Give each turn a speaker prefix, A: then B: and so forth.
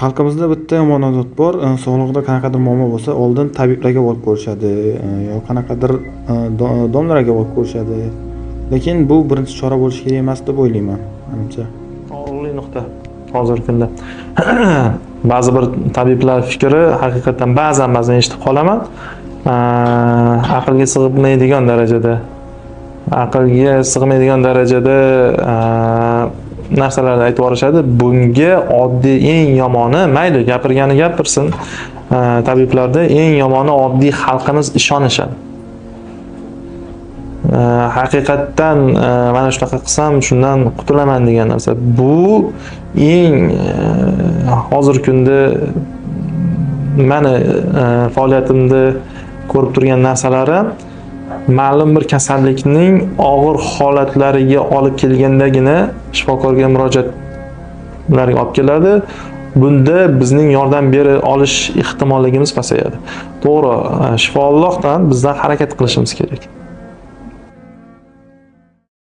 A: Xalqimizda bitta yomon odat bor. Sog'lig'ida qanaqadir muammo bo'lsa, oldin tabiblarga borib ko'rishadi, yo qanaqadir domlalarga borib ko'rishadi. Lekin bu birinchi chora bo'lishi kerak emas deb o'ylayman, menimcha.
B: To'g'ri nuqta. Hozirgi kunda ba'zi bir tabiblar fikri haqiqatan ba'zan eshitib qolaman. Aqlga sig'maydigan darajada narsalarni aytib yorishadi. Bunga oddiy eng yomoni, mayli gapirgani gapirsin, tabiblarda eng yomoni oddiy xalqimiz ishonishadi. Haqiqatdan mana shunaqa qilsam shundan qutulaman degan narsa. Bu eng hozirgi kunda meni faoliyatimda ko'rib turgan narsalarim ma'lum bir kasallikning og'ir holatlariga olib kelgandagina shifokorga murojaatlarga olib keladi. Bunda bizning yordam bera olish ehtimolligimiz pasayadi. To'g'ri, shifo Allohdan, bizdan harakat qilishimiz kerak.